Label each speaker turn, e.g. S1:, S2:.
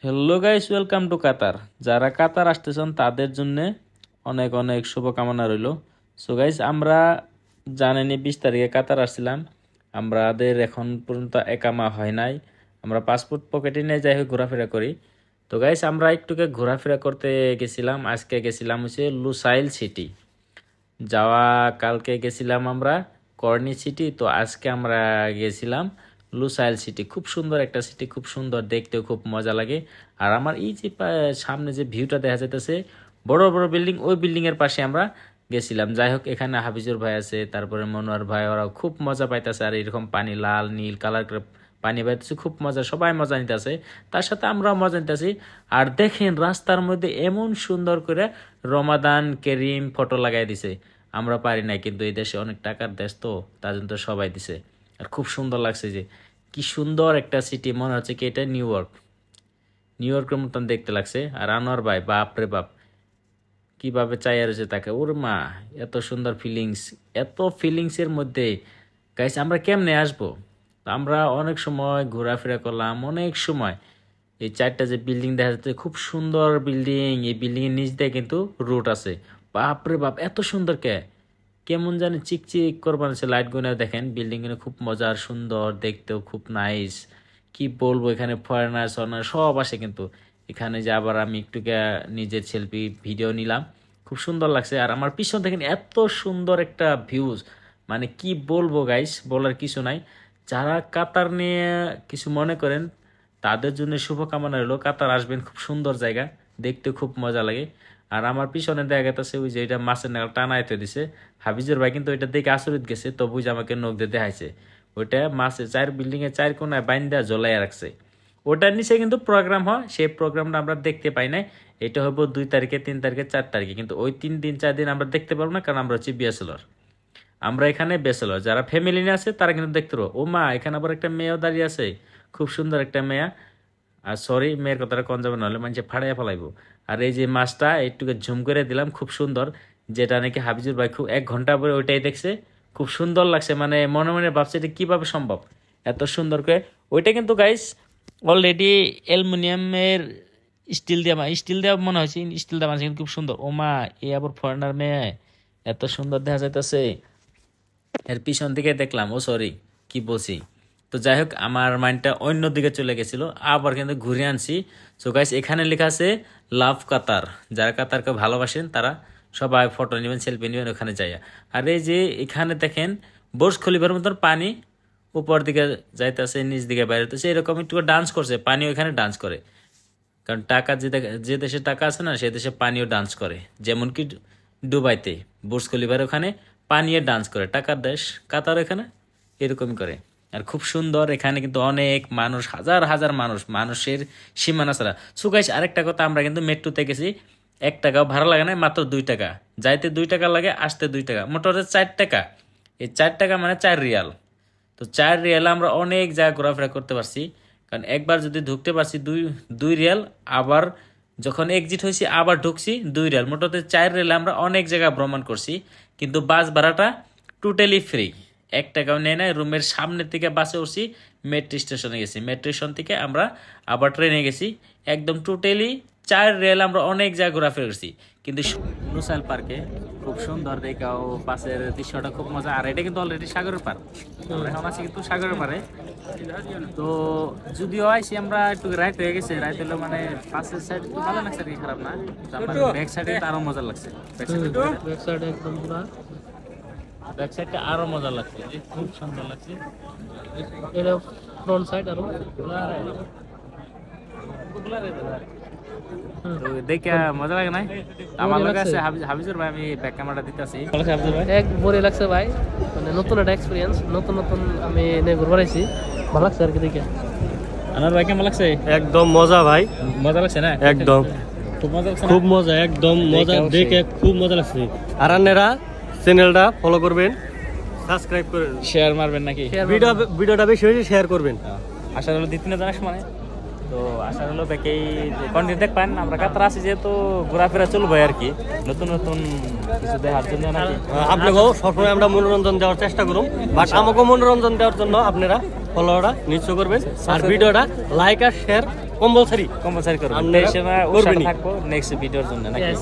S1: Hello guys, welcome to কাতার। যারা কাতার আসতেছেন তাদের জন্য অনেক অনেক শুভকামনা রইল। সো গাইস, আমরা জানেনি 20 তারিখে কাতার আসছিলাম। আমাদের এখন পর্যন্ত একামা হয় নাই। আমরা পাসপোর্ট পকেটে নিয়ে যাই হোক ঘোরাফেরা করি। তো গাইস, আমরা একটুকে ঘোরাফেরা করতে গেছিলাম। আজকে গেছিলাম হচ্ছে লুসাইল সিটি। যাওয়া কালকে গেছিলাম আমরা কর্নি সিটি। তো আজকে আমরা গেছিলাম লুসাইল সিটি। খুব সুন্দর একটা সিটি, খুব সুন্দর দেখতেও, খুব মজা লাগে। আর আমার এই যে সামনে যে ভিউটা দেখা যাইতেছে, বড় বড় বিল্ডিং, ওই বিল্ডিং এর পাশে আমরা গেছিলাম। যাই হোক, এখানে হাফিজুর ভাই আছে, তারপরে মনোয়ার ভাই, ওরা খুব মজা পাইতেছে। আর এরকম পানি লাল নীল কালার করে পানি পাইতেছে, খুব মজা, সবাই মজা নিতেছে, তার সাথে আমরাও মজা নিতেছি। আর দেখেন রাস্তার মধ্যে এমন সুন্দর করে রমাদান কেরিম ফটো লাগাই দিছে। আমরা পারি নাই, কিন্তু এই দেশে অনেক টাকার দেশ, তো তার জন্য তো সবাই দিছে। আর খুব সুন্দর লাগছে, যে কি সুন্দর একটা সিটি, মনে হচ্ছে কি এটা নিউ ইয়র্ক, নিউ ইয়র্কের মতন দেখতে লাগছে। আর আনোয়ার ভাই, বাপ রে বাপ, কিভাবে চাই রয়েছে তাকে, ওর মা, এত সুন্দর ফিলিংস, এত ফিলিংসের মধ্যে গাইস আমরা কেমনে আসবো? আমরা অনেক সময় ঘোরাফেরা করলাম, অনেক সময় এই চারটা যে বিল্ডিং দেখা যাচ্ছে, খুব সুন্দর বিল্ডিং, এই বিল্ডিং এর নিচ দিয়ে কিন্তু রোড আছে। বাপরে বাপ, এত সুন্দর কেমন জানি চিকচিক করবার আছে লাইট গুলো, দেখেন বিল্ডিং গুলো খুব মজার, সুন্দর দেখতেও, খুব নাইস। কি বলবো, এখানে ফরেনার সরনার সব আসে কিন্তু এখানে। যে আবার আমি একটু নিজের সেলফি ভিডিও নিলাম, খুব সুন্দর লাগছে। আর আমার পিছন দেখেন এত সুন্দর একটা ভিউজ, মানে কি বলবো গাইস, বলার কিছু নাই। যারা কাতার নিয়ে কিছু মনে করেন তাদের জন্য শুভকামনা রইলো। কাতার আসবেন, খুব সুন্দর জায়গা, দেখতে খুব মজা লাগে। আর আমার পিছনে দেখা গেছে ওই যে এটা মাছের নাগাল টানাইতে দিছে হাফিজুর ভাই, কিন্তু ওইটা দেখে আচরিত গেছে, তবু যে আমাকে নখ দিয়ে দেখাইছে। ওইটা মাছের বিল্ডিং এর 4 কোনায় বাইন্দা জ্বলাইয়া রাখছে। ওটার নিচে কিন্তু প্রোগ্রাম হয়, সেই প্রোগ্রামটা আমরা দেখতে পাই নাই। এটা হবো 2 তারিখে, 3 তারিখে, 4 তারিখে, কিন্তু ওই 3 দিন 4 দিন আমরা দেখতে পারবো না, কারণ আমরা হচ্ছে ব্যাচেলর। আমরা এখানে ব্যাচেলর, যারা ফ্যামিলি নিয়ে আছে তারা কিন্তু দেখতে পারবো। ও মা, এখানে আবার একটা মেয়েও দাঁড়িয়ে আছে, খুব সুন্দর একটা মেয়া। আর সরি, মেয়ের কথাটা কন যাবে, নাহলে মানুষে ফাড়াইয়া ফেলাইবো। আর এই যে মাছটা একটুকে ঝুম করে দিলাম, খুব সুন্দর, যেটা নাকি হাফিজুর ভাই খুব 1 ঘন্টা পরে ওইটাই দেখছে, খুব সুন্দর লাগছে। মানে মনে মনে ভাবছে এটা কিভাবে সম্ভব এত সুন্দর করে। ওইটা কিন্তু গাইস অলরেডি অ্যালুমিনিয়ামের স্টিল দেওয়া মনে হয়েছে, স্টিল দেওয়া কিন্তু খুব সুন্দর। ও মা, এ আবার ফরেনার মেয়ে, এত সুন্দর দেখা যাইতেছে। এর পিছন দিকে দেখলাম, ও সরি কি বলছি। তো যাই হোক, আমার মাইন্ডটা অন্য দিকে চলে গেছিল, আবার কিন্তু ঘুরে আনছি। সো গাইস, এখানে লেখা আছে লাভ কাতার। যারা কাতারকে ভালোবাসেন তারা সবাই ফটো নেবেন, সেলফি নেবেন ওখানে যাইয়া। আর এই যে এখানে দেখেন বুর্জ খলিফার মতন পানি উপর দিকে যাইতেছে, নিচ দিকে বাইরেতেছে, এরকম একটু ডান্স করছে, পানি ওখানে ডান্স করে। কারণ টাকা যে দেশে টাকা আছে না, সে দেশে পানিও ডান্স করে। যেমন কি দুবাইতে বুর্জ খলিফার ওখানে পানিয়ে ডান্স করে, টাকার দেশ কাতার, এখানে এরকমই করে। আর খুব সুন্দর, এখানে কিন্তু অনেক মানুষ, হাজার হাজার মানুষ, মানুষের সীমানা ছাড়া। সুগাইস, আরেকটা কথা, আমরা কিন্তু মেট্রোতে গেছি, 1 টাকাও ভাড়া লাগে না, মাত্র 2 টাকা। যাইতে 2 টাকা লাগে, আসতে 2 টাকা, মোটামুটি 4 টাকা। এই 4 টাকা মানে 4 রিয়াল। তো 4 রিয়ালে আমরা অনেক জায়গা ঘোরাফেরা করতে পারছি। কারণ একবার যদি ঢুকতে পারছি 2 রিয়াল, আবার যখন এক্সিট হয়েছি আবার ঢুকছি 2 রিয়াল, মোটামুটি 4 রিয়ালে আমরা অনেক জায়গা ভ্রমণ করছি। কিন্তু বাস ভাড়াটা টোটালি ফ্রি, 1 টাকাও নেয় না। রুমের সামনের থেকে বাসে উঠছি, মেট্রো স্টেশনে গেছি, মেট্রো স্টেশন থেকে আমরা আবার ট্রেনে গেছি। একদম টোটালি 4 রিয়ালে আমরা অনেক জায়গা ঘোরাফেরা করছি। কিন্তু লুসাইল পার্কে খুব সুন্দর দেখাও, পাশের দৃশ্যটা খুব মজা। আর এটা কিন্তু অলরেডি সাগরের পার, আমরা এখন আছি কিন্তু সাগরের পারে। তো যদিও আইসি আমরা একটু রাইট হয়ে গেছে, রাইট হলো মানে পাশের সাইড একটু ভালো লাগছে আর কি, খারাপ না। আমার ব্যাক সাইডে আরো মজা লাগছে, ব্যাক সাইডে একদম পুরো ব্যাক সাইডটা আরো মজা লাগছে, খুব সুন্দর লাগছে। এটা ফ্রন্ট সাইড আরো তো দেখে মজা লাগে না? আমার লাগে আছে হাফিজুর ভাই, আমি ব্যাক ক্যামেরাটা দিতেছি। হাফিজুর ভাই
S2: এক বড় লাগছে ভাই, মানে নতুন একটা এক্সপেরিয়েন্স, নতুন নতুন আমি এনে ঘুরবার আইছি, ভালো লাগছে আর কি দেখে।
S1: আনার ভাই কেমন লাগছে?
S3: একদম মজা ভাই,
S1: মজা লাগছে না?
S3: একদম
S1: খুব মজা লাগছে,
S3: খুব মজা, একদম মজা, দেখে খুব মজা লাগছে। আর আপনারা চ্যানেলটা ফলো করবেন, সাবস্ক্রাইব করেন,
S1: শেয়ার মারবেন নাকি?
S3: ভিডিওটা বেশি বেশি শেয়ার করবেন।
S1: আশা হলো 2-3 জানাস মানে, তো আশা হলো ব্যাকেই কন্টেন্ট দেখবেন। আমরা কাতার আছি যেহেতু ঘোরাফেরা চলবো আর কি, নতুন নতুন কিছু দেখার জন্য নাকি।
S3: আপনাকেও সবসময় আমরা মনোরঞ্জন দেওয়ার চেষ্টা করুন, বাট আমাকেও মনোরঞ্জন দেওয়ার জন্য আপনারা ফলোটা নিশ্চয় করবেন, আর ভিডিওটা লাইক আর শেয়ার কম্পালসারি
S1: কম্পালসারি করবেন
S3: আপনারা
S1: এই সময়
S3: করবেনই।
S1: থাকবো নেক্সট ভিডিওর জন্য নাকি
S2: Yes.